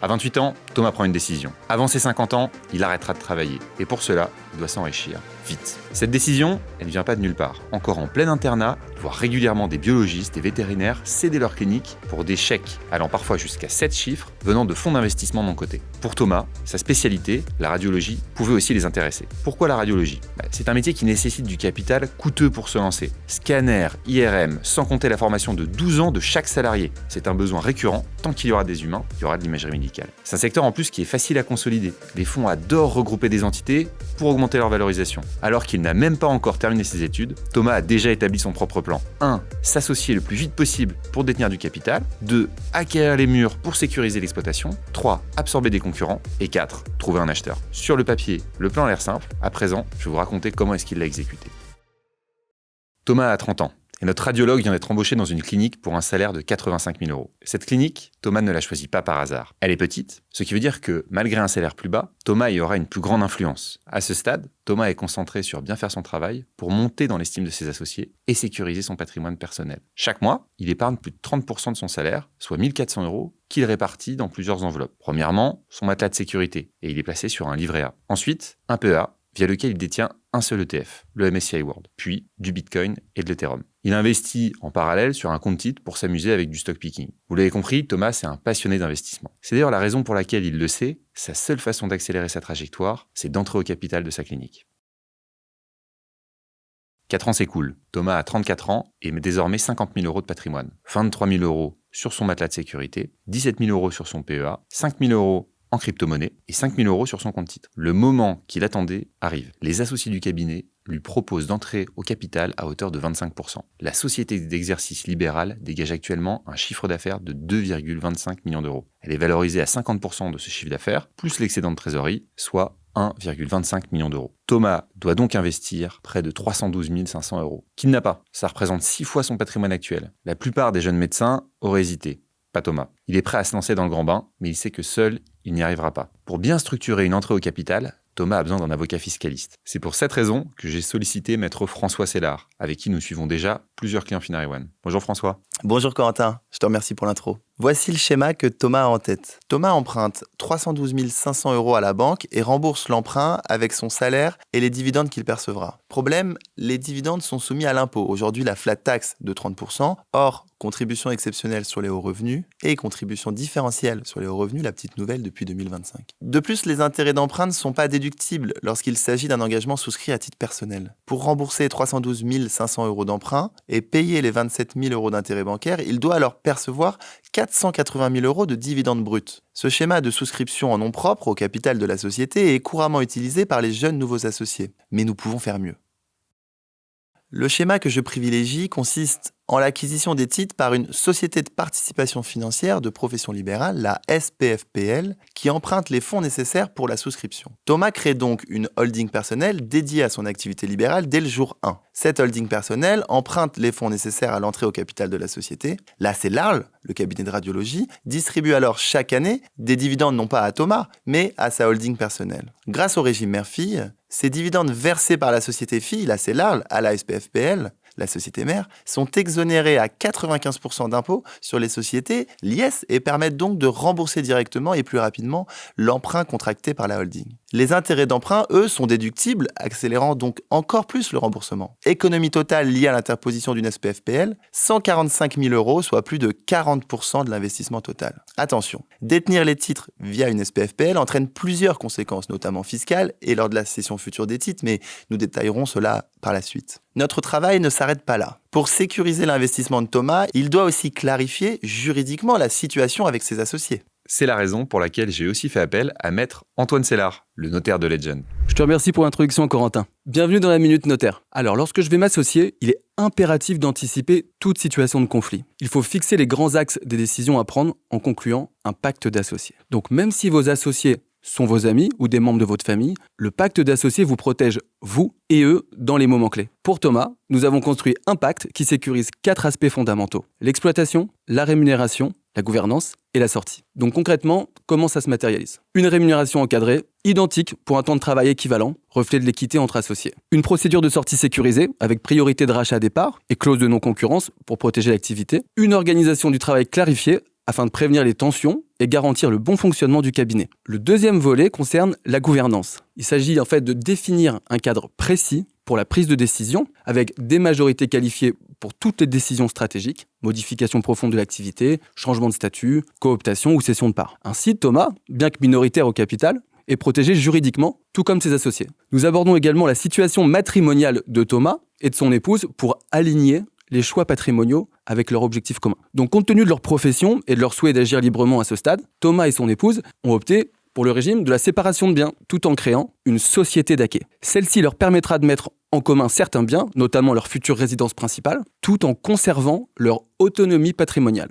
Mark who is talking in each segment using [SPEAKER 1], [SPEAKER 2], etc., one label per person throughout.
[SPEAKER 1] À 28 ans, Thomas prend une décision. Avant ses 50 ans, il arrêtera de travailler. Et pour cela, il doit s'enrichir. Vite. Cette décision, elle ne vient pas de nulle part. Encore en plein internat, il voit régulièrement des biologistes et vétérinaires céder leur clinique pour des chèques allant parfois jusqu'à 7 chiffres venant de fonds d'investissement non cotés. Pour Thomas, sa spécialité, la radiologie, pouvait aussi les intéresser. Pourquoi la radiologie ? C'est un métier qui nécessite du capital coûteux pour se lancer. Scanner, IRM, sans compter la formation de 12 ans de chaque salarié. C'est un besoin récurrent. Tant qu'il y aura des humains, il y aura de l'imagerie médicale. C'est un secteur en plus qui est facile à consolider. Les fonds adorent regrouper des entités pour augmenter leur valorisation. Alors qu'il n'a même pas encore terminé ses études, Thomas a déjà établi son propre plan. 1. S'associer le plus vite possible pour détenir du capital. 2. Acquérir les murs pour sécuriser l'exploitation. 3. Absorber des concurrents. Et 4. Trouver un acheteur. Sur le papier, le plan a l'air simple. À présent, je vais vous raconter comment est-ce qu'il l'a exécuté. Thomas a 30 ans. Et notre radiologue vient d'être embauché dans une clinique pour un salaire de 85 000 €. Cette clinique, Thomas ne la choisit pas par hasard. Elle est petite, ce qui veut dire que, malgré un salaire plus bas, Thomas y aura une plus grande influence. À ce stade, Thomas est concentré sur bien faire son travail pour monter dans l'estime de ses associés et sécuriser son patrimoine personnel. Chaque mois, il épargne plus de 30% de son salaire, soit 1 400 €, qu'il répartit dans plusieurs enveloppes. Premièrement, son matelas de sécurité, et il est placé sur un livret A. Ensuite, un PEA, via lequel il détient un seul ETF, le MSCI World, puis du Bitcoin et de l'Ethereum. Il investit en parallèle sur un compte titre pour s'amuser avec du stock picking. Vous l'avez compris, Thomas est un passionné d'investissement. C'est d'ailleurs la raison pour laquelle il le sait, sa seule façon d'accélérer sa trajectoire, c'est d'entrer au capital de sa clinique. 4 ans s'écoulent. Thomas a 34 ans et met désormais 50 000 € de patrimoine. 23 000 € sur son matelas de sécurité, 17 000 € sur son PEA, 5 000 € en crypto-monnaie et 5 000 € sur son compte titre. Le moment qu'il attendait arrive. Les associés du cabinet lui proposent d'entrer au capital à hauteur de 25%. La société d'exercice libéral dégage actuellement un chiffre d'affaires de 2,25 millions d'euros. Elle est valorisée à 50% de ce chiffre d'affaires, plus l'excédent de trésorerie, soit 1,25 million d'euros. Thomas doit donc investir près de 312 500 €, qu'il n'a pas. Ça représente 6 fois son patrimoine actuel. La plupart des jeunes médecins auraient hésité. Pas Thomas. Il est prêt à se lancer dans le grand bain, mais il sait que seul, il n'y arrivera pas. Pour bien structurer une entrée au capital, Thomas a besoin d'un avocat fiscaliste. C'est pour cette raison que j'ai sollicité maître François Sellard, avec qui nous suivons déjà plusieurs clients Finary One. Bonjour François.
[SPEAKER 2] Bonjour Corentin, je te remercie pour l'intro. Voici le schéma que Thomas a en tête. Thomas emprunte 312 500 € à la banque et rembourse l'emprunt avec son salaire et les dividendes qu'il percevra. Problème, les dividendes sont soumis à l'impôt. Aujourd'hui, la flat tax de 30%, hors contribution exceptionnelle sur les hauts revenus et contribution différentielle sur les hauts revenus, la petite nouvelle depuis 2025. De plus, les intérêts d'emprunt ne sont pas déductibles lorsqu'il s'agit d'un engagement souscrit à titre personnel. Pour rembourser 312 500 € d'emprunt et payer les 27 000 € d'intérêts bancaires, il doit alors percevoir 480 000 € de dividendes bruts. Ce schéma de souscription en nom propre au capital de la société est couramment utilisé par les jeunes nouveaux associés. Mais nous pouvons faire mieux. Le schéma que je privilégie consiste en l'acquisition des titres par une société de participation financière de profession libérale, la SPFPL, qui emprunte les fonds nécessaires pour la souscription. Thomas crée donc une holding personnelle dédiée à son activité libérale dès le jour 1. Cette holding personnelle emprunte les fonds nécessaires à l'entrée au capital de la société. Là, c'est l'ARL, le cabinet de radiologie, distribue alors chaque année des dividendes non pas à Thomas, mais à sa holding personnelle. Grâce au régime mère-fille, ces dividendes versés par la société fille, là c'est l'ARL, à la SPFPL, la société mère, sont exonérés à 95% d'impôts sur les sociétés, l'IS, et permettent donc de rembourser directement et plus rapidement l'emprunt contracté par la holding. Les intérêts d'emprunt, eux, sont déductibles, accélérant donc encore plus le remboursement. Économie totale liée à l'interposition d'une SPFPL, 145 000 €, soit plus de 40% de l'investissement total. Attention, détenir les titres via une SPFPL entraîne plusieurs conséquences, notamment fiscales et lors de la cession future des titres, mais nous détaillerons cela par la suite. Notre travail ne s'arrête pas là. Pour sécuriser l'investissement de Thomas, il doit aussi clarifier juridiquement la situation avec ses associés.
[SPEAKER 1] C'est la raison pour laquelle j'ai aussi fait appel à maître Antoine Sellard, le notaire de Legend.
[SPEAKER 3] Je te remercie pour l'introduction, Corentin. Bienvenue dans la Minute Notaire. Alors, lorsque je vais m'associer, il est impératif d'anticiper toute situation de conflit. Il faut fixer les grands axes des décisions à prendre en concluant un pacte d'associés. Donc, même si vos associés sont vos amis ou des membres de votre famille, le pacte d'associés vous protège, vous et eux, dans les moments clés. Pour Thomas, nous avons construit un pacte qui sécurise 4 aspects fondamentaux. L'exploitation, la rémunération, la gouvernance et la sortie. Donc concrètement, comment ça se matérialise ? Une rémunération encadrée, identique pour un temps de travail équivalent, reflet de l'équité entre associés. Une procédure de sortie sécurisée, avec priorité de rachat à départ et clause de non-concurrence pour protéger l'activité. Une organisation du travail clarifiée, afin de prévenir les tensions et garantir le bon fonctionnement du cabinet. Le deuxième volet concerne la gouvernance. Il s'agit en fait de définir un cadre précis pour la prise de décision avec des majorités qualifiées pour toutes les décisions stratégiques, modification profonde de l'activité, changement de statut, cooptation ou cession de parts. Ainsi, Thomas, bien que minoritaire au capital, est protégé juridiquement, tout comme ses associés. Nous abordons également la situation matrimoniale de Thomas et de son épouse pour aligner les choix patrimoniaux avec leurs objectifs communs. Donc, compte tenu de leur profession et de leur souhait d'agir librement à ce stade, Thomas et son épouse ont opté pour le régime de la séparation de biens, tout en créant une société d'acquis. Celle-ci leur permettra de mettre en commun certains biens, notamment leur future résidence principale, tout en conservant leur autonomie patrimoniale.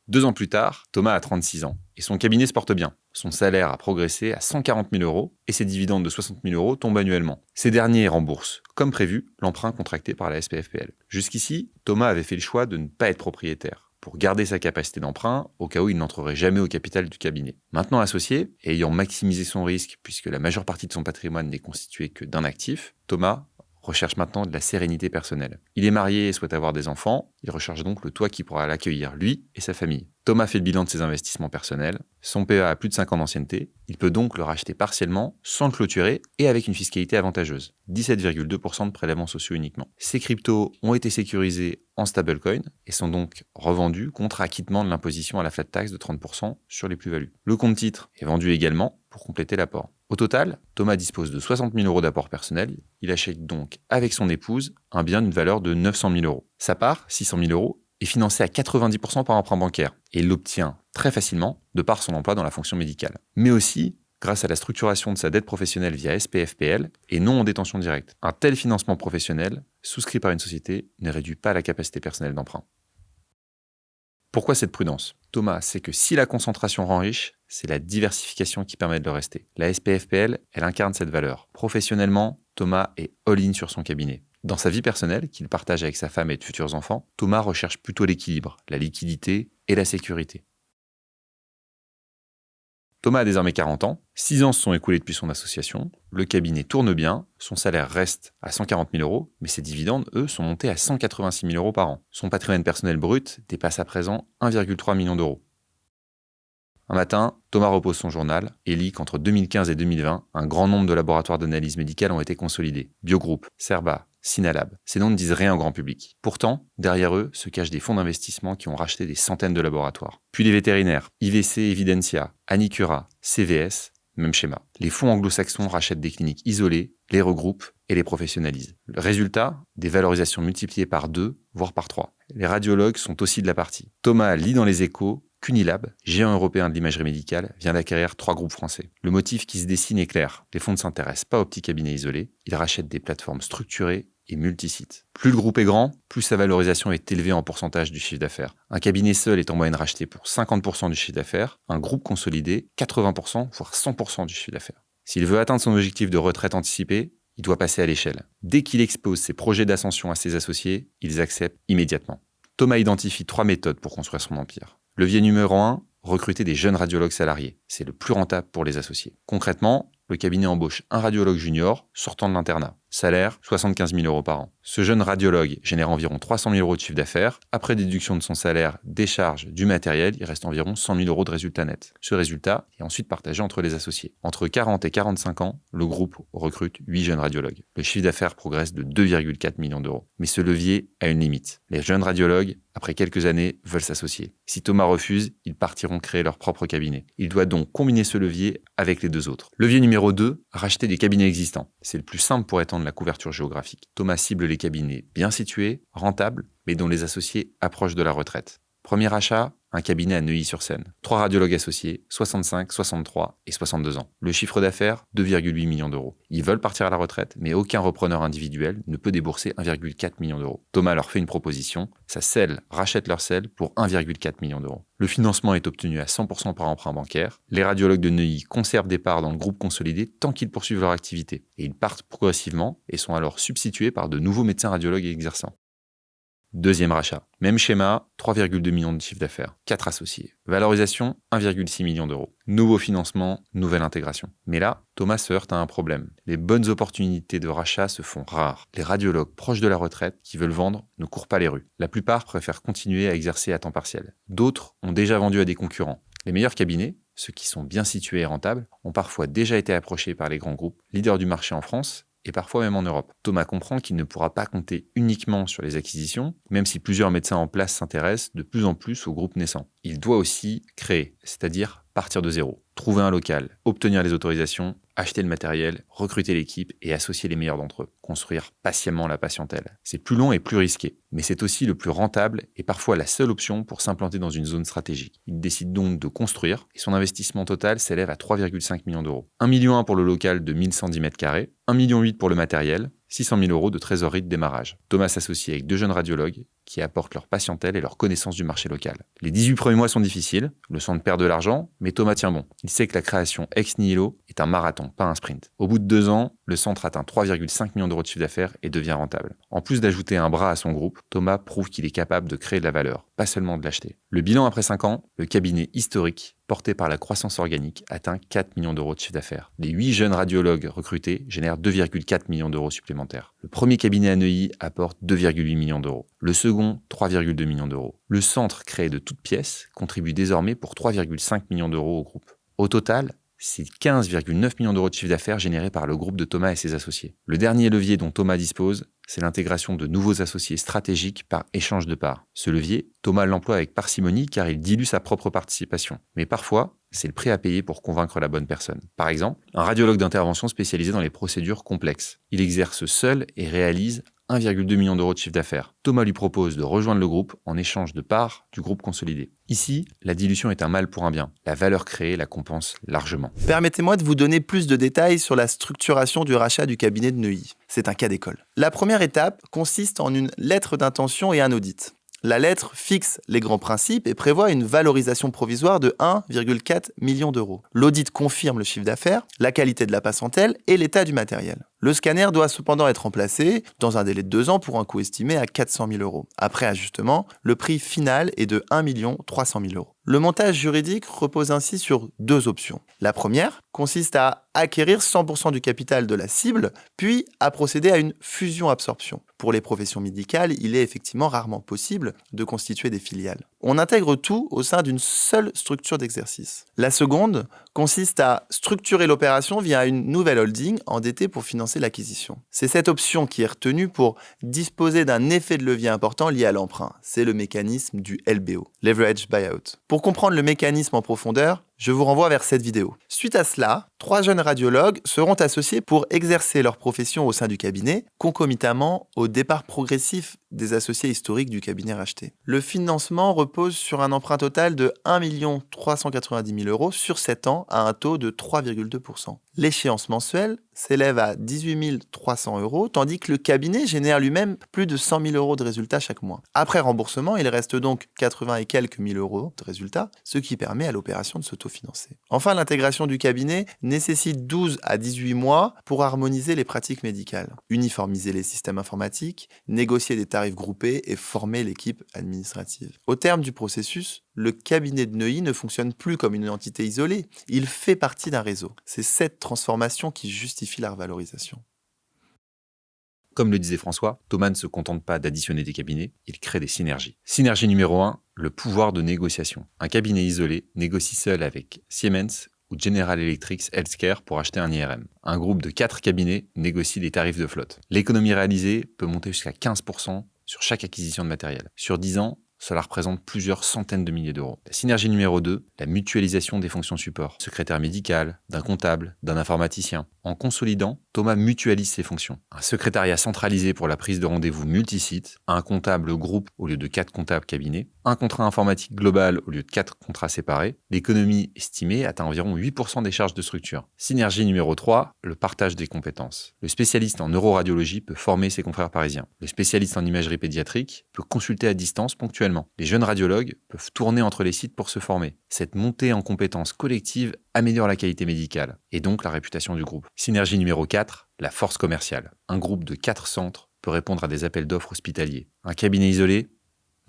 [SPEAKER 1] 2 ans plus tard, Thomas a 36 ans et son cabinet se porte bien. Son salaire a progressé à 140 000 € et ses dividendes de 60 000 € tombent annuellement. Ces derniers remboursent, comme prévu, l'emprunt contracté par la SPFPL. Jusqu'ici, Thomas avait fait le choix de ne pas être propriétaire, pour garder sa capacité d'emprunt au cas où il n'entrerait jamais au capital du cabinet. Maintenant associé, et ayant maximisé son risque puisque la majeure partie de son patrimoine n'est constituée que d'un actif, Thomas recherche maintenant de la sérénité personnelle. Il est marié et souhaite avoir des enfants, il recherche donc le toit qui pourra l'accueillir lui et sa famille. Thomas fait le bilan de ses investissements personnels, son PEA a plus de 5 ans d'ancienneté, il peut donc le racheter partiellement, sans le clôturer et avec une fiscalité avantageuse, 17,2% de prélèvements sociaux uniquement. Ces cryptos ont été sécurisés en stablecoin et sont donc revendus contre acquittement de l'imposition à la flat tax de 30% sur les plus-values. Le compte titre est vendu également pour compléter l'apport. Au total, Thomas dispose de 60 000 € d'apport personnel. Il achète donc avec son épouse un bien d'une valeur de 900 000 €. Sa part, 600 000 €, est financée à 90% par emprunt bancaire et il l'obtient très facilement de par son emploi dans la fonction médicale. Mais aussi grâce à la structuration de sa dette professionnelle via SPFPL et non en détention directe. Un tel financement professionnel, souscrit par une société, ne réduit pas la capacité personnelle d'emprunt. Pourquoi cette prudence ? Thomas sait que si la concentration rend riche, c'est la diversification qui permet de le rester. La SPFPL, elle incarne cette valeur. Professionnellement, Thomas est all-in sur son cabinet. Dans sa vie personnelle, qu'il partage avec sa femme et de futurs enfants, Thomas recherche plutôt l'équilibre, la liquidité et la sécurité. Thomas a désormais 40 ans, 6 ans se sont écoulés depuis son association, le cabinet tourne bien, son salaire reste à 140 000 €, mais ses dividendes, eux, sont montés à 186 000 € par an. Son patrimoine personnel brut dépasse à présent 1,3 million d'euros. Un matin, Thomas repose son journal et lit qu'entre 2015 et 2020, un grand nombre de laboratoires d'analyse médicale ont été consolidés. Biogroup, Cerba, Synalab. Ces noms ne disent rien au grand public. Pourtant, derrière eux se cachent des fonds d'investissement qui ont racheté des centaines de laboratoires. Puis les vétérinaires, IVC Evidentia, Anicura, CVS, même schéma. Les fonds anglo-saxons rachètent des cliniques isolées, les regroupent et les professionnalisent. Le résultat, des valorisations multipliées par 2, voire par 3. Les radiologues sont aussi de la partie. Thomas lit dans les Échos qu'Unilab, géant européen de l'imagerie médicale, vient d'acquérir 3 groupes français. Le motif qui se dessine est clair. Les fonds ne s'intéressent pas aux petits cabinets isolés, ils rachètent des plateformes structurées et multisites. Plus le groupe est grand, plus sa valorisation est élevée en pourcentage du chiffre d'affaires. Un cabinet seul est en moyenne racheté pour 50% du chiffre d'affaires, un groupe consolidé 80%, voire 100% du chiffre d'affaires. S'il veut atteindre son objectif de retraite anticipée, il doit passer à l'échelle. Dès qu'il expose ses projets d'ascension à ses associés, ils acceptent immédiatement. Thomas identifie 3 méthodes pour construire son empire. Levier numéro 1, recruter des jeunes radiologues salariés. C'est le plus rentable pour les associés. Concrètement, le cabinet embauche un radiologue junior sortant de l'internat. Salaire, 75 000 € par an. Ce jeune radiologue génère environ 300 000 € de chiffre d'affaires. Après déduction de son salaire, des charges, du matériel, il reste environ 100 000 € de résultat net. Ce résultat est ensuite partagé entre les associés. Entre 40 et 45 ans, le groupe recrute 8 jeunes radiologues. Le chiffre d'affaires progresse de 2,4 millions d'euros. Mais ce levier a une limite. Les jeunes radiologues, après quelques années, veulent s'associer. Si Thomas refuse, ils partiront créer leur propre cabinet. Il doit donc combiner ce levier avec les 2 autres. Levier numéro 2, racheter des cabinets existants. C'est le plus simple pour étendre la couverture géographique. Thomas cible les cabinets bien situés, rentables, mais dont les associés approchent de la retraite. Premier achat, un cabinet à Neuilly-sur-Seine. 3 radiologues associés, 65, 63 et 62 ans. Le chiffre d'affaires, 2,8 millions d'euros. Ils veulent partir à la retraite, mais aucun repreneur individuel ne peut débourser 1,4 million d'euros. Thomas leur fait une proposition, sa selle rachète leur selle pour 1,4 million d'euros. Le financement est obtenu à 100% par emprunt bancaire. Les radiologues de Neuilly conservent des parts dans le groupe consolidé tant qu'ils poursuivent leur activité. Et ils partent progressivement et sont alors substitués par de nouveaux médecins radiologues exerçants. Deuxième rachat. Même schéma, 3,2 millions de chiffre d'affaires, 4 associés. Valorisation, 1,6 million d'euros. Nouveau financement, nouvelle intégration. Mais là, Thomas se heurte à un problème. Les bonnes opportunités de rachat se font rares. Les radiologues proches de la retraite qui veulent vendre ne courent pas les rues. La plupart préfèrent continuer à exercer à temps partiel. D'autres ont déjà vendu à des concurrents. Les meilleurs cabinets, ceux qui sont bien situés et rentables, ont parfois déjà été approchés par les grands groupes, leaders du marché en France, et parfois même en Europe. Thomas comprend qu'il ne pourra pas compter uniquement sur les acquisitions, même si plusieurs médecins en place s'intéressent de plus en plus aux groupes naissants. Il doit aussi créer, c'est-à-dire partir de zéro, trouver un local, obtenir les autorisations, acheter le matériel, recruter l'équipe et associer les meilleurs d'entre eux. Construire patiemment la patientèle. C'est plus long et plus risqué, mais c'est aussi le plus rentable et parfois la seule option pour s'implanter dans une zone stratégique. Il décide donc de construire et son investissement total s'élève à 3,5 millions d'euros. 1,1 million pour le local de 1110 m², 1,8 million pour le matériel, 600 000 euros de trésorerie de démarrage. Thomas s'associe avec 2 jeunes radiologues qui apportent leur patientèle et leur connaissance du marché local. Les 18 premiers mois sont difficiles, le centre perd de l'argent, mais Thomas tient bon. Il sait que la création ex nihilo est un marathon, pas un sprint. Au bout de 2 ans, le centre atteint 3,5 millions d'euros de chiffre d'affaires et devient rentable. En plus d'ajouter un bras à son groupe, Thomas prouve qu'il est capable de créer de la valeur, pas seulement de l'acheter. Le bilan après 5 ans, le cabinet historique, porté par la croissance organique, atteint 4 millions d'euros de chiffre d'affaires. Les 8 jeunes radiologues recrutés génèrent 2,4 millions d'euros supplémentaires. Le premier cabinet à Neuilly apporte 2,8 millions d'euros. Le second, 3,2 millions d'euros. Le centre, créé de toutes pièces, contribue désormais pour 3,5 millions d'euros au groupe. Au total, c'est 15,9 millions d'euros de chiffre d'affaires générés par le groupe de Thomas et ses associés. Le dernier levier dont Thomas dispose, c'est l'intégration de nouveaux associés stratégiques par échange de parts. Ce levier, Thomas l'emploie avec parcimonie car il dilue sa propre participation. Mais parfois, c'est le prix à payer pour convaincre la bonne personne. Par exemple, un radiologue d'intervention spécialisé dans les procédures complexes. Il exerce seul et réalise 1,2 million d'euros de chiffre d'affaires. Thomas lui propose de rejoindre le groupe en échange de parts du groupe consolidé. Ici, la dilution est un mal pour un bien. La valeur créée la compense largement.
[SPEAKER 2] Permettez-moi de vous donner plus de détails sur la structuration du rachat du cabinet de Neuilly. C'est un cas d'école. La première étape consiste en une lettre d'intention et un audit. La lettre fixe les grands principes et prévoit une valorisation provisoire de 1,4 million d'euros. L'audit confirme le chiffre d'affaires, la qualité de la patientèle et l'état du matériel. Le scanner doit cependant être remplacé dans un délai de 2 ans pour un coût estimé à 400 000 euros. Après ajustement, le prix final est de 1 300 000 euros. Le montage juridique repose ainsi sur 2 options. La première consiste à acquérir 100% du capital de la cible, puis à procéder à une fusion-absorption. Pour les professions médicales, il est effectivement rarement possible de constituer des filiales. On intègre tout au sein d'une seule structure d'exercice. La seconde consiste à structurer l'opération via une nouvelle holding endettée pour financer l'acquisition. C'est cette option qui est retenue pour disposer d'un effet de levier important lié à l'emprunt. C'est le mécanisme du LBO, Leverage Buyout. Pour comprendre le mécanisme en profondeur, je vous renvoie vers cette vidéo. Suite à cela, 3 jeunes radiologues seront associés pour exercer leur profession au sein du cabinet, concomitamment au départ progressif des associés historiques du cabinet racheté. Le financement repose sur un emprunt total de 1 390 000 euros sur 7 ans à un taux de 3,2%. L'échéance mensuelle s'élève à 18 300 euros, tandis que le cabinet génère lui-même plus de 100 000 euros de résultats chaque mois. Après remboursement, il reste donc 80 et quelques mille euros de résultats, ce qui permet à l'opération de s'autofinancer. Enfin, l'intégration du cabinet nécessite 12 à 18 mois pour harmoniser les pratiques médicales, uniformiser les systèmes informatiques, négocier des tarifs groupés et former l'équipe administrative. Au terme du processus, le cabinet de Neuilly ne fonctionne plus comme une entité isolée, il fait partie d'un réseau. C'est cette transformation qui justifie la revalorisation.
[SPEAKER 1] Comme le disait François, Thomas ne se contente pas d'additionner des cabinets, il crée des synergies. Synergie numéro 1, le pouvoir de négociation. Un cabinet isolé négocie seul avec Siemens ou General Electric Healthcare pour acheter un IRM. Un groupe de 4 cabinets négocie des tarifs de flotte. L'économie réalisée peut monter jusqu'à 15% sur chaque acquisition de matériel. Sur 10 ans, cela représente plusieurs centaines de milliers d'euros. La synergie numéro 2, la mutualisation des fonctions support. Secrétaire médical, d'un comptable, d'un informaticien. En consolidant, Thomas mutualise ses fonctions. Un secrétariat centralisé pour la prise de rendez-vous multisite, un comptable groupe au lieu de 4 comptables cabinets, un contrat informatique global au lieu de 4 contrats séparés. L'économie estimée atteint environ 8% des charges de structure. Synergie numéro 3, le partage des compétences. Le spécialiste en neuroradiologie peut former ses confrères parisiens. Le spécialiste en imagerie pédiatrique peut consulter à distance ponctuellement. Les jeunes radiologues peuvent tourner entre les sites pour se former. Cette montée en compétences collectives améliore la qualité médicale et donc la réputation du groupe. Synergie numéro 4, la force commerciale. Un groupe de 4 centres peut répondre à des appels d'offres hospitaliers. Un cabinet isolé?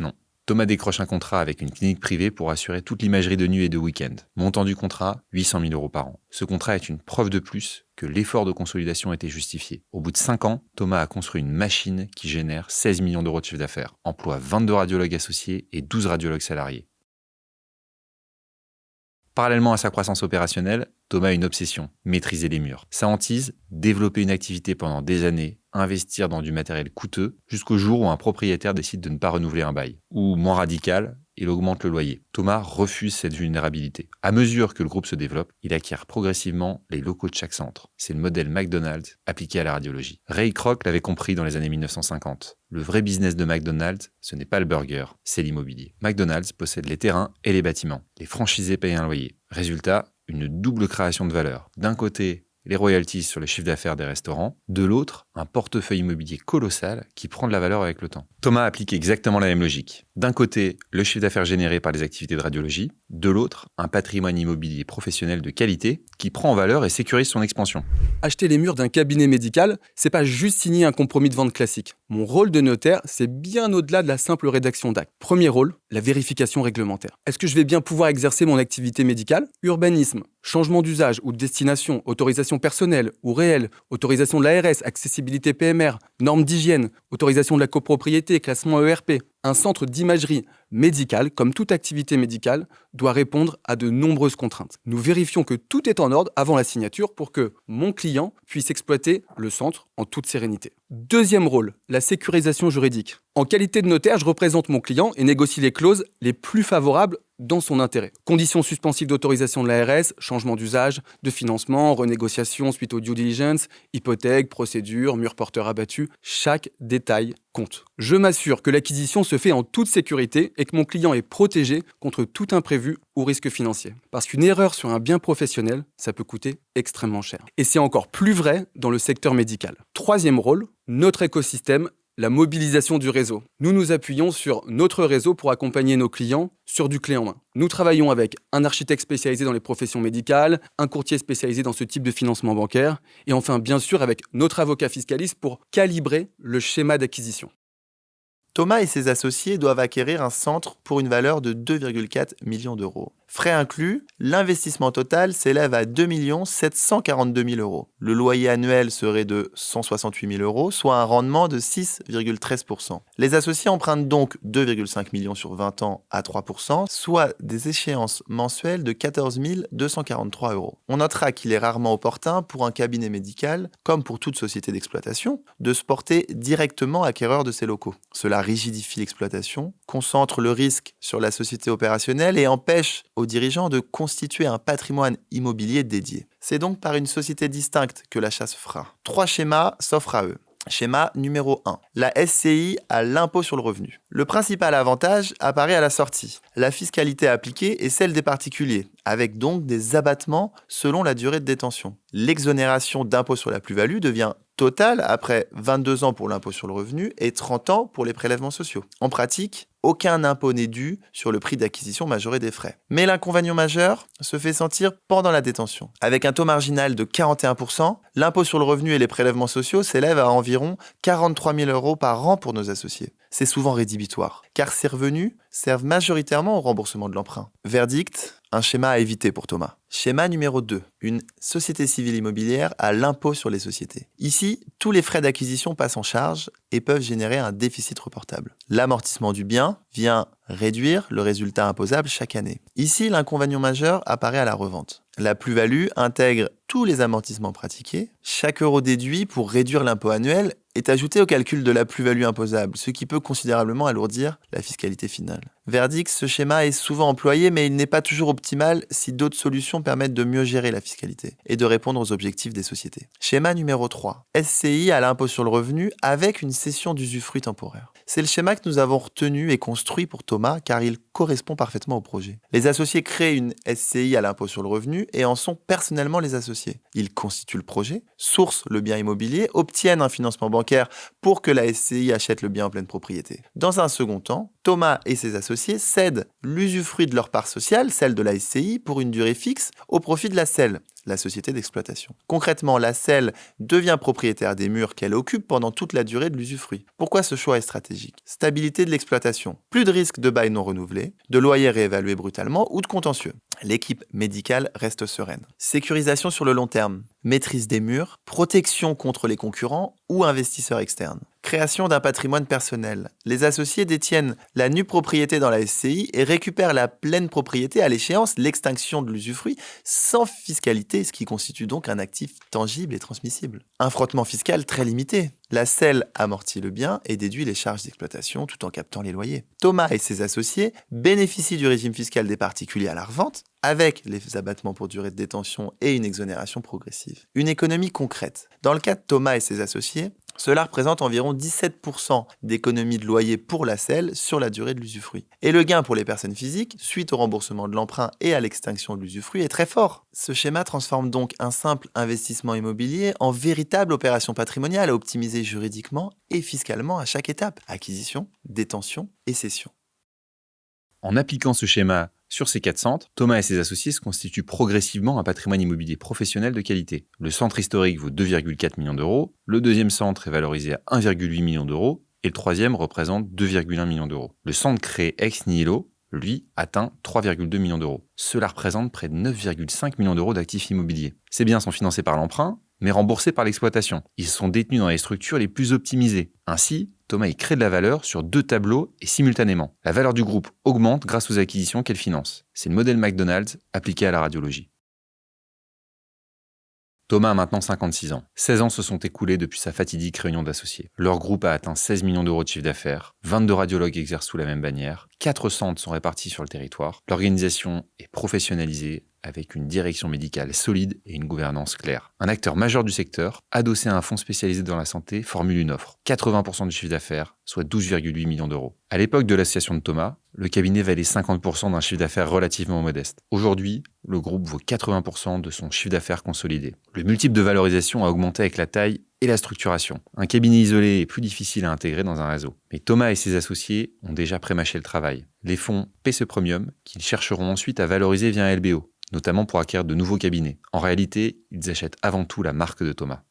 [SPEAKER 1] Non. Thomas décroche un contrat avec une clinique privée pour assurer toute l'imagerie de nuit et de week-end. Montant du contrat, 800 000 € par an. Ce contrat est une preuve de plus que l'effort de consolidation était justifié. Au bout de 5 ans, Thomas a construit une machine qui génère 16 millions d'euros de chiffre d'affaires, emploie 22 radiologues associés et 12 radiologues salariés. Parallèlement à sa croissance opérationnelle, Thomas a une obsession, maîtriser les murs. Sa hantise, développer une activité pendant des années, investir dans du matériel coûteux, jusqu'au jour où un propriétaire décide de ne pas renouveler un bail. Ou, moins radical, il augmente le loyer. Thomas refuse cette vulnérabilité. À mesure que le groupe se développe, il acquiert progressivement les locaux de chaque centre. C'est le modèle McDonald's appliqué à la radiologie. Ray Kroc l'avait compris dans les années 1950. Le vrai business de McDonald's, ce n'est pas le burger, c'est l'immobilier. McDonald's possède les terrains et les bâtiments. Les franchisés payent un loyer. Résultat, une double création de valeur. D'un côté, les royalties sur le chiffre d'affaires des restaurants, de l'autre, un portefeuille immobilier colossal qui prend de la valeur avec le temps. Thomas applique exactement la même logique. D'un côté, le chiffre d'affaires généré par les activités de radiologie, de l'autre, un patrimoine immobilier professionnel de qualité qui prend en valeur et sécurise son expansion.
[SPEAKER 3] Acheter les murs d'un cabinet médical, c'est pas juste signer un compromis de vente classique. Mon rôle de notaire, c'est bien au-delà de la simple rédaction d'actes. Premier rôle, la vérification réglementaire. Est-ce que je vais bien pouvoir exercer mon activité médicale? Urbanisme, changement d'usage ou de destination, autorisation personnelle ou réelle, autorisation de l'ARS, accessibilité PMR, normes d'hygiène, autorisation de la copropriété, classement ERP. Un centre d'imagerie médicale, comme toute activité médicale, doit répondre à de nombreuses contraintes. Nous vérifions que tout est en ordre avant la signature pour que mon client puisse exploiter le centre en toute sérénité. Deuxième rôle, la sécurisation juridique. En qualité de notaire, je représente mon client et négocie les clauses les plus favorables dans son intérêt. Conditions suspensives d'autorisation de l'ARS, changement d'usage, de financement, renégociation suite au due diligence, hypothèque, procédure, mur porteur abattu, chaque détail compte. Je m'assure que l'acquisition se fait en toute sécurité et que mon client est protégé contre tout imprévu ou risque financier. Parce qu'une erreur sur un bien professionnel, ça peut coûter extrêmement cher. Et c'est encore plus vrai dans le secteur médical. Troisième rôle, notre écosystème, la mobilisation du réseau. Nous nous appuyons sur notre réseau pour accompagner nos clients sur du clé en main. Nous travaillons avec un architecte spécialisé dans les professions médicales, un courtier spécialisé dans ce type de financement bancaire, et enfin bien sûr avec notre avocat fiscaliste pour calibrer le schéma d'acquisition.
[SPEAKER 2] Thomas et ses associés doivent acquérir un centre pour une valeur de 2,4 millions d'euros. Frais inclus, l'investissement total s'élève à 2 742 000 €. Le loyer annuel serait de 168 000 €, soit un rendement de 6,13%. Les associés empruntent donc 2,5 millions sur 20 ans à 3%, soit des échéances mensuelles de 14 243 €. On notera qu'il est rarement opportun pour un cabinet médical, comme pour toute société d'exploitation, de se porter directement acquéreur de ses locaux. Cela rigidifie l'exploitation, concentre le risque sur la société opérationnelle et empêche aux dirigeants de constituer un patrimoine immobilier dédié. C'est donc par une société distincte que l'achat se fera. 3 schémas s'offrent à eux. Schéma numéro 1. La SCI à l'impôt sur le revenu. Le principal avantage apparaît à la sortie. La fiscalité appliquée est celle des particuliers, avec donc des abattements selon la durée de détention. L'exonération d'impôt sur la plus-value devient totale après 22 ans pour l'impôt sur le revenu et 30 ans pour les prélèvements sociaux. En pratique, aucun impôt n'est dû sur le prix d'acquisition majoré des frais. Mais l'inconvénient majeur se fait sentir pendant la détention. Avec un taux marginal de 41%, l'impôt sur le revenu et les prélèvements sociaux s'élèvent à environ 43 000 € par an pour nos associés. C'est souvent rédhibitoire, car ces revenus servent majoritairement au remboursement de l'emprunt. Verdict, un schéma à éviter pour Thomas. Schéma numéro 2. Une société civile immobilière à l'impôt sur les sociétés. Ici, tous les frais d'acquisition passent en charge et peuvent générer un déficit reportable. L'amortissement du bien vient réduire le résultat imposable chaque année. Ici, l'inconvénient majeur apparaît à la revente. La plus-value intègre tous les amortissements pratiqués. Chaque euro déduit pour réduire l'impôt annuel est ajouté au calcul de la plus-value imposable, ce qui peut considérablement alourdir la fiscalité finale. Verdict, ce schéma est souvent employé, mais il n'est pas toujours optimal si d'autres solutions permettent de mieux gérer la fiscalité et de répondre aux objectifs des sociétés. Schéma numéro 3. SCI à l'impôt sur le revenu avec une cession d'usufruit temporaire. C'est le schéma que nous avons retenu et construit pour Thomas car il correspond parfaitement au projet. Les associés créent une SCI à l'impôt sur le revenu et en sont personnellement les associés. Ils constituent le projet, sourcent le bien immobilier, obtiennent un financement bancaire pour que la SCI achète le bien en pleine propriété. Dans un second temps, Thomas et ses associés associés cèdent l'usufruit de leur part sociale, celle de la SCI, pour une durée fixe au profit de la SEL, la société d'exploitation. Concrètement, la SEL devient propriétaire des murs qu'elle occupe pendant toute la durée de l'usufruit. Pourquoi ce choix est stratégique ? Stabilité de l'exploitation. Plus de risque de bail non renouvelé, de loyers réévalués brutalement ou de contentieux. L'équipe médicale reste sereine. Sécurisation sur le long terme. Maîtrise des murs, protection contre les concurrents ou investisseurs externes. Création d'un patrimoine personnel. Les associés détiennent la nue propriété dans la SCI et récupèrent la pleine propriété à l'échéance, l'extinction de l'usufruit, sans fiscalité, ce qui constitue donc un actif tangible et transmissible. Un frottement fiscal très limité. La SEL amortit le bien et déduit les charges d'exploitation tout en captant les loyers. Thomas et ses associés bénéficient du régime fiscal des particuliers à la revente, avec les abattements pour durée de détention et une exonération progressive. Une économie concrète. Dans le cas de Thomas et ses associés, cela représente environ 17% d'économie de loyer pour la SEL sur la durée de l'usufruit. Et le gain pour les personnes physiques, suite au remboursement de l'emprunt et à l'extinction de l'usufruit, est très fort. Ce schéma transforme donc un simple investissement immobilier en véritable opération patrimoniale à optimiser juridiquement et fiscalement à chaque étape, acquisition, détention et cession.
[SPEAKER 1] En appliquant ce schéma sur ces 4 centres, Thomas et ses associés se constituent progressivement un patrimoine immobilier professionnel de qualité. Le centre historique vaut 2,4 millions d'euros, le deuxième centre est valorisé à 1,8 million d'euros et le troisième représente 2,1 millions d'euros. Le centre créé ex nihilo, lui, atteint 3,2 millions d'euros. Cela représente près de 9,5 millions d'euros d'actifs immobiliers. Ces biens sont financés par l'emprunt, mais remboursés par l'exploitation. Ils sont détenus dans les structures les plus optimisées. Ainsi, Thomas y crée de la valeur sur 2 tableaux et simultanément. La valeur du groupe augmente grâce aux acquisitions qu'elle finance. C'est le modèle McDonald's appliqué à la radiologie. Thomas a maintenant 56 ans. 16 ans se sont écoulés depuis sa fatidique réunion d'associés. Leur groupe a atteint 16 millions d'euros de chiffre d'affaires, 22 radiologues exercent sous la même bannière, 4 centres sont répartis sur le territoire, l'organisation est professionnalisée avec une direction médicale solide et une gouvernance claire. Un acteur majeur du secteur, adossé à un fonds spécialisé dans la santé, formule une offre. 80% du chiffre d'affaires, soit 12,8 millions d'euros. À l'époque de l'association de Thomas, le cabinet valait 50% d'un chiffre d'affaires relativement modeste. Aujourd'hui, le groupe vaut 80% de son chiffre d'affaires consolidé. Le multiple de valorisation a augmenté avec la taille et la structuration. Un cabinet isolé est plus difficile à intégrer dans un réseau. Mais Thomas et ses associés ont déjà prémâché le travail. Les fonds paient ce premium qu'ils chercheront ensuite à valoriser via un LBO, notamment pour acquérir de nouveaux cabinets. En réalité, ils achètent avant tout la marque de Thomas.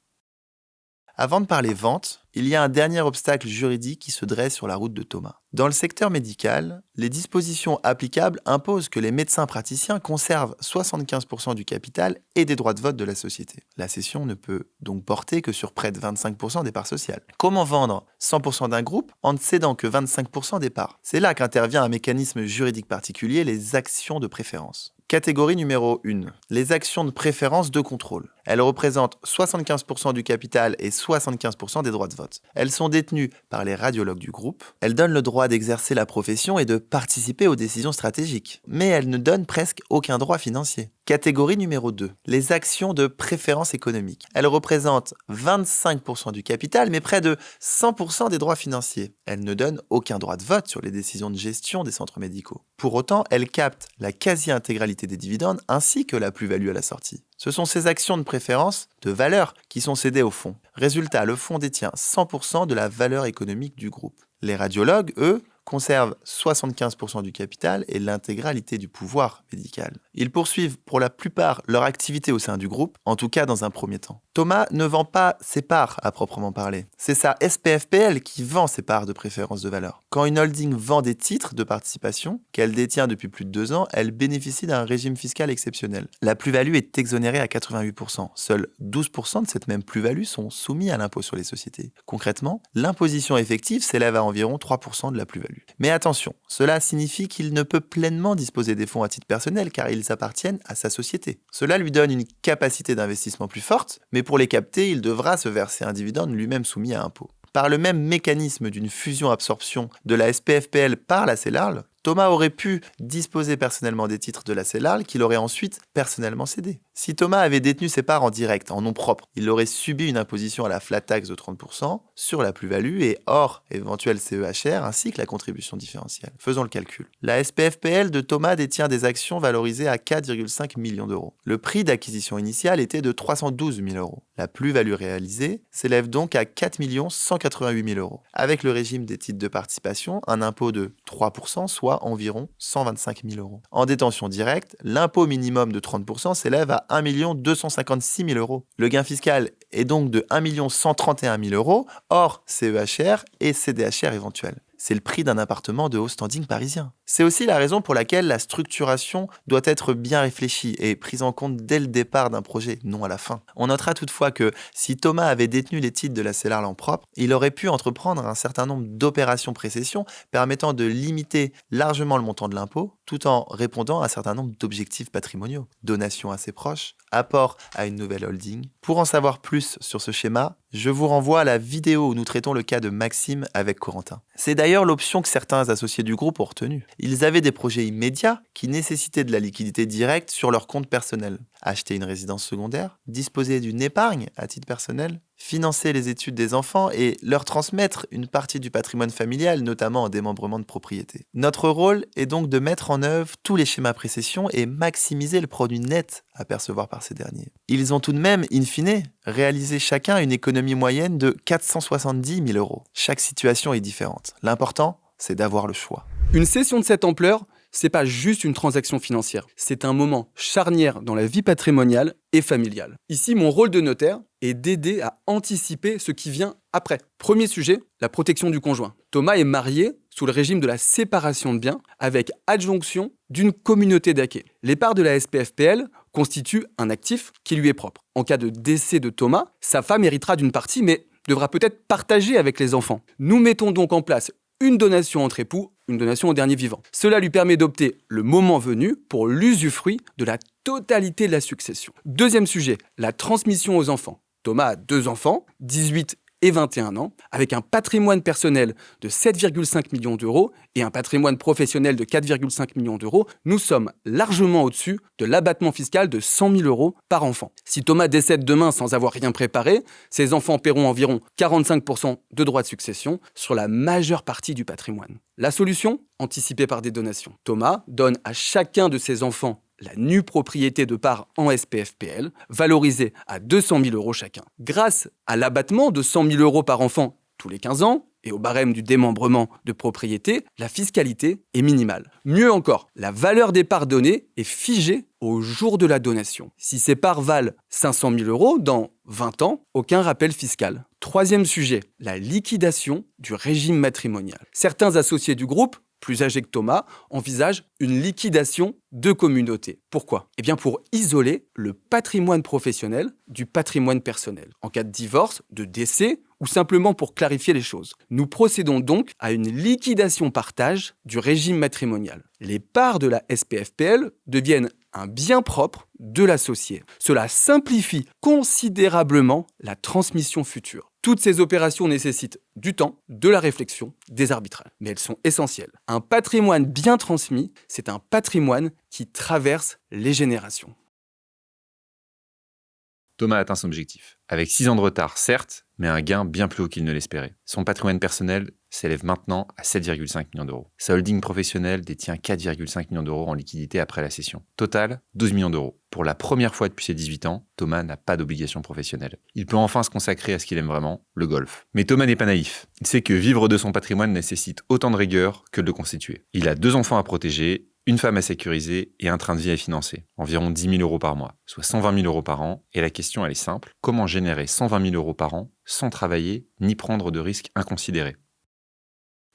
[SPEAKER 2] Avant de parler vente, il y a un dernier obstacle juridique qui se dresse sur la route de Thomas. Dans le secteur médical, les dispositions applicables imposent que les médecins praticiens conservent 75% du capital et des droits de vote de la société. La cession ne peut donc porter que sur près de 25% des parts sociales. Comment vendre 100% d'un groupe en ne cédant que 25% des parts ? C'est là qu'intervient un mécanisme juridique particulier, les actions de préférence. Catégorie numéro 1. Les actions de préférence de contrôle. Elles représentent 75% du capital et 75% des droits de vote. Elles sont détenues par les radiologues du groupe. Elles donnent le droit d'exercer la profession et de participer aux décisions stratégiques. Mais elles ne donnent presque aucun droit financier. Catégorie numéro 2. Les actions de préférence économique. Elles représentent 25% du capital, mais près de 100% des droits financiers. Elles ne donnent aucun droit de vote sur les décisions de gestion des centres médicaux. Pour autant, elles captent la quasi-intégralité des dividendes ainsi que la plus-value à la sortie. Ce sont ces actions de préférence, de valeur, qui sont cédées au fonds. Résultat, le fonds détient 100% de la valeur économique du groupe. Les radiologues, eux, conservent 75% du capital et l'intégralité du pouvoir médical. Ils poursuivent pour la plupart leur activité au sein du groupe, en tout cas dans un premier temps. Thomas ne vend pas ses parts à proprement parler. C'est sa SPFPL qui vend ses parts de préférence de valeur. Quand une holding vend des titres de participation qu'elle détient depuis plus de 2 ans, elle bénéficie d'un régime fiscal exceptionnel. La plus-value est exonérée à 88%. Seuls 12% de cette même plus-value sont soumis à l'impôt sur les sociétés. Concrètement, l'imposition effective s'élève à environ 3% de la plus-value. Mais attention, cela signifie qu'il ne peut pleinement disposer des fonds à titre personnel car ils appartiennent à sa société. Cela lui donne une capacité d'investissement plus forte, mais pour les capter, il devra se verser un dividende lui-même soumis à impôt. Par le même mécanisme d'une fusion-absorption de la SPFPL par la CELARL, Thomas aurait pu disposer personnellement des titres de la CELARL qu'il aurait ensuite personnellement cédés. Si Thomas avait détenu ses parts en direct, en nom propre, il aurait subi une imposition à la flat tax de 30% sur la plus-value et hors éventuel CEHR ainsi que la contribution différentielle. Faisons le calcul. La SPFPL de Thomas détient des actions valorisées à 4,5 millions d'euros. Le prix d'acquisition initiale était de 312 000 euros. La plus-value réalisée s'élève donc à 4 188 000 euros. Avec le régime des titres de participation, un impôt de 3%, soit environ 125 000 euros. En détention directe, l'impôt minimum de 30% s'élève à 1 256 000 euros. Le gain fiscal est donc de 1 131 000 euros, hors CEHR et CDHR éventuels. C'est le prix d'un appartement de haut standing parisien. C'est aussi la raison pour laquelle la structuration doit être bien réfléchie et prise en compte dès le départ d'un projet, non à la fin. On notera toutefois que si Thomas avait détenu les titres de la Cellarle en propre, il aurait pu entreprendre un certain nombre d'opérations précession permettant de limiter largement le montant de l'impôt, tout en répondant à un certain nombre d'objectifs patrimoniaux. Donation à ses proches, apport à une nouvelle holding. Pour en savoir plus sur ce schéma, je vous renvoie à la vidéo où nous traitons le cas de Maxime avec Corentin. C'est d'ailleurs l'option que certains associés du groupe ont retenue. Ils avaient des projets immédiats qui nécessitaient de la liquidité directe sur leur compte personnel. Acheter une résidence secondaire, disposer d'une épargne à titre personnel, financer les études des enfants et leur transmettre une partie du patrimoine familial, notamment en démembrement de propriété. Notre rôle est donc de mettre en œuvre tous les schémas précession et maximiser le produit net à percevoir par ces derniers. Ils ont tout de même, in fine, réalisé chacun une économie moyenne de 470 000 euros. Chaque situation est différente. L'important, c'est d'avoir le choix.
[SPEAKER 3] Une cession de cette ampleur, c'est pas juste une transaction financière, c'est un moment charnière dans la vie patrimoniale et familiale. Ici, mon rôle de notaire est d'aider à anticiper ce qui vient après. Premier sujet, la protection du conjoint. Thomas est marié sous le régime de la séparation de biens avec adjonction d'une communauté d'acquis. Les parts de la SPFPL constituent un actif qui lui est propre. En cas de décès de Thomas, sa femme héritera d'une partie mais devra peut-être partager avec les enfants. Nous mettons donc en place une donation entre époux, une donation au dernier vivant. Cela lui permet d'opter le moment venu pour l'usufruit de la totalité de la succession. Deuxième sujet, la transmission aux enfants. Thomas a 2 enfants, 18 et 21 ans, avec un patrimoine personnel de 7,5 millions d'euros et un patrimoine professionnel de 4,5 millions d'euros, nous sommes largement au-dessus de l'abattement fiscal de 100 000 euros par enfant. Si Thomas décède demain sans avoir rien préparé, ses enfants paieront environ 45% de droits de succession sur la majeure partie du patrimoine. La solution ? Anticipée par des donations. Thomas donne à chacun de ses enfants la nue propriété de parts en SPFPL, valorisée à 200 000 euros chacun. Grâce à l'abattement de 100 000 euros par enfant tous les 15 ans et au barème du démembrement de propriété, la fiscalité est minimale. Mieux encore, la valeur des parts données est figée au jour de la donation. Si ces parts valent 500 000 euros dans 20 ans, aucun rappel fiscal. Troisième sujet, la liquidation du régime matrimonial. Certains associés du groupe, plus âgé que Thomas, envisage une liquidation de communauté. Pourquoi ? Eh bien pour isoler le patrimoine professionnel du patrimoine personnel. En cas de divorce, de décès ou simplement pour clarifier les choses. Nous procédons donc à une liquidation-partage du régime matrimonial. Les parts de la SPFPL deviennent un bien propre de l'associé. Cela simplifie considérablement la transmission future. Toutes ces opérations nécessitent du temps, de la réflexion, des arbitrages. Mais elles sont essentielles. Un patrimoine bien transmis, c'est un patrimoine qui traverse les générations.
[SPEAKER 1] Thomas atteint son objectif. Avec 6 ans de retard, certes, mais un gain bien plus haut qu'il ne l'espérait. Son patrimoine personnel s'élève maintenant à 7,5 millions d'euros. Sa holding professionnelle détient 4,5 millions d'euros en liquidité après la cession. Total, 12 millions d'euros. Pour la première fois depuis ses 18 ans, Thomas n'a pas d'obligation professionnelle. Il peut enfin se consacrer à ce qu'il aime vraiment, le golf. Mais Thomas n'est pas naïf. Il sait que vivre de son patrimoine nécessite autant de rigueur que de le constituer. Il a 2 enfants à protéger, une femme à sécuriser et un train de vie à financer. Environ 10 000 euros par mois, soit 120 000 euros par an. Et la question, elle est simple. Comment générer 120 000 euros par an sans travailler ni prendre de risques inconsidérés ?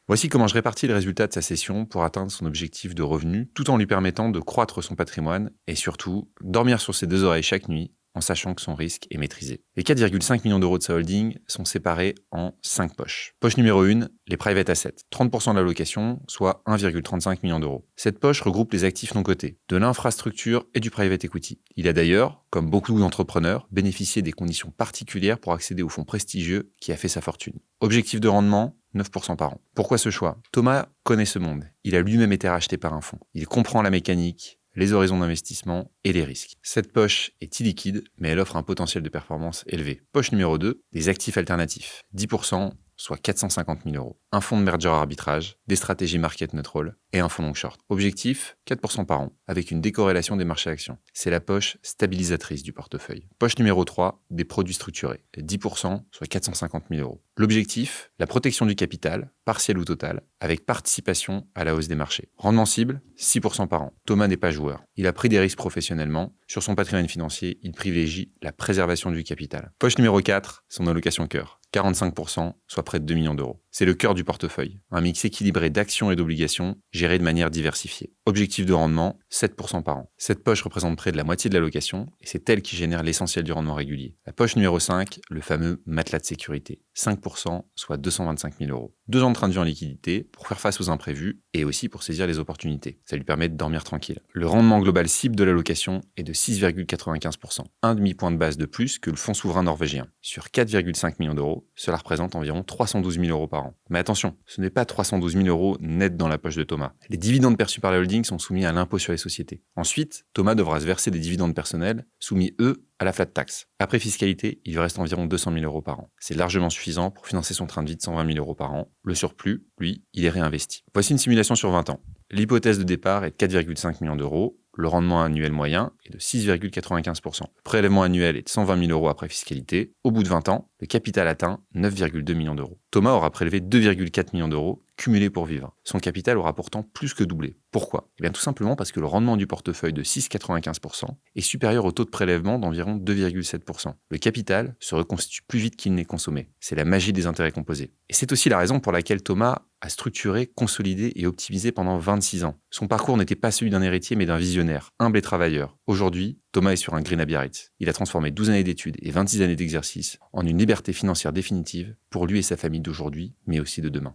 [SPEAKER 1] Voici comment je répartis le résultat de sa cession pour atteindre son objectif de revenu, tout en lui permettant de croître son patrimoine et surtout dormir sur ses 2 oreilles chaque nuit en sachant que son risque est maîtrisé. Les 4,5 millions d'euros de sa holding sont séparés en 5 poches. Poche numéro 1, les private assets. 30% de l'allocation, soit 1,35 million d'euros. Cette poche regroupe les actifs non cotés, de l'infrastructure et du private equity. Il a d'ailleurs, comme beaucoup d'entrepreneurs, bénéficié des conditions particulières pour accéder au fonds prestigieux qui a fait sa fortune. Objectif de rendement, 9% par an. Pourquoi ce choix ? Thomas connaît ce monde. Il a lui-même été racheté par un fonds. Il comprend la mécanique, les horizons d'investissement et les risques. Cette poche est illiquide, mais elle offre un potentiel de performance élevé. Poche numéro 2, des actifs alternatifs. 10%, soit 450 000 euros. Un fonds de merger arbitrage, des stratégies market neutral et un fonds long short. Objectif, 4% par an, avec une décorrélation des marchés actions. C'est la poche stabilisatrice du portefeuille. Poche numéro 3, des produits structurés. 10%, soit 450 000 euros. L'objectif, la protection du capital, partielle ou totale, avec participation à la hausse des marchés. Rendement cible, 6% par an. Thomas n'est pas joueur. Il a pris des risques professionnellement. Sur son patrimoine financier, il privilégie la préservation du capital. Poche numéro 4, son allocation cœur. 45%, soit près de 2 millions d'euros. C'est le cœur du portefeuille, un mix équilibré d'actions et d'obligations, géré de manière diversifiée. Objectif de rendement, 7% par an. Cette poche représente près de la moitié de l'allocation, et c'est elle qui génère l'essentiel du rendement régulier. La poche numéro 5, le fameux matelas de sécurité. 5%, soit 225 000 euros. 2 ans de train de vie en liquidité, pour faire face aux imprévus, et aussi pour saisir les opportunités. Ça lui permet de dormir tranquille. Le rendement global cible de l'allocation est de 6,95%. Un demi-point de base de plus que le fonds souverain norvégien. Sur 4,5 millions d'euros, cela représente environ 312 000 euros par an. Mais attention, ce n'est pas 312 000 euros net dans la poche de Thomas. Les dividendes perçus par la holding sont soumis à l'impôt sur les sociétés. Ensuite, Thomas devra se verser des dividendes personnels, soumis eux à la flat tax. Après fiscalité, il lui reste environ 200 000 euros par an. C'est largement suffisant pour financer son train de vie de 120 000 euros par an. Le surplus, lui, il est réinvesti. Voici une simulation sur 20 ans. L'hypothèse de départ est de 4,5 millions d'euros. Le rendement annuel moyen est de 6,95%. Le prélèvement annuel est de 120 000 euros après fiscalité. Au bout de 20 ans, le capital atteint 9,2 millions d'euros. Thomas aura prélevé 2,4 millions d'euros cumulés pour vivre. Son capital aura pourtant plus que doublé. Pourquoi ? Eh bien tout simplement parce que le rendement du portefeuille de 6,95% est supérieur au taux de prélèvement d'environ 2,7%. Le capital se reconstitue plus vite qu'il n'est consommé. C'est la magie des intérêts composés. Et c'est aussi la raison pour laquelle Thomas a structuré, consolidé et optimisé pendant 26 ans. Son parcours n'était pas celui d'un héritier mais d'un visionnaire, humble et travailleur. Aujourd'hui, Thomas est sur un green à Biarritz. Il a transformé 12 années d'études et 26 années d'exercice en une liberté financière définitive pour lui et sa famille d'aujourd'hui, mais aussi de demain.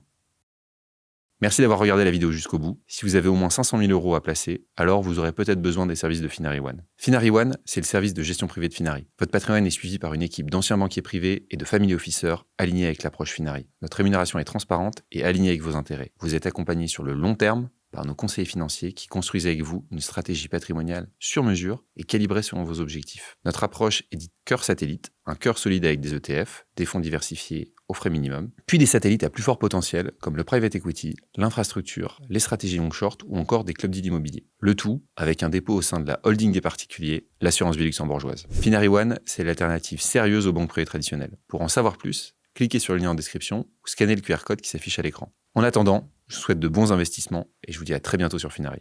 [SPEAKER 1] Merci d'avoir regardé la vidéo jusqu'au bout. Si vous avez au moins 500 000 euros à placer, alors vous aurez peut-être besoin des services de Finary One. Finary One, c'est le service de gestion privée de Finary. Votre patrimoine est suivi par une équipe d'anciens banquiers privés et de family officers alignés avec l'approche Finary. Notre rémunération est transparente et alignée avec vos intérêts. Vous êtes accompagné sur le long terme par nos conseillers financiers qui construisent avec vous une stratégie patrimoniale sur mesure et calibrée selon vos objectifs. Notre approche est dite cœur satellite, un cœur solide avec des ETF, des fonds diversifiés au frais minimum, puis des satellites à plus fort potentiel comme le private equity, l'infrastructure, les stratégies long short ou encore des clubs dits d'immobilier. Le tout avec un dépôt au sein de la holding des particuliers, l'assurance vie luxembourgeoise. Finary One, c'est l'alternative sérieuse aux banques privées traditionnelles. Pour en savoir plus, cliquez sur le lien en description ou scannez le QR code qui s'affiche à l'écran. En attendant, je vous souhaite de bons investissements et je vous dis à très bientôt sur Finary.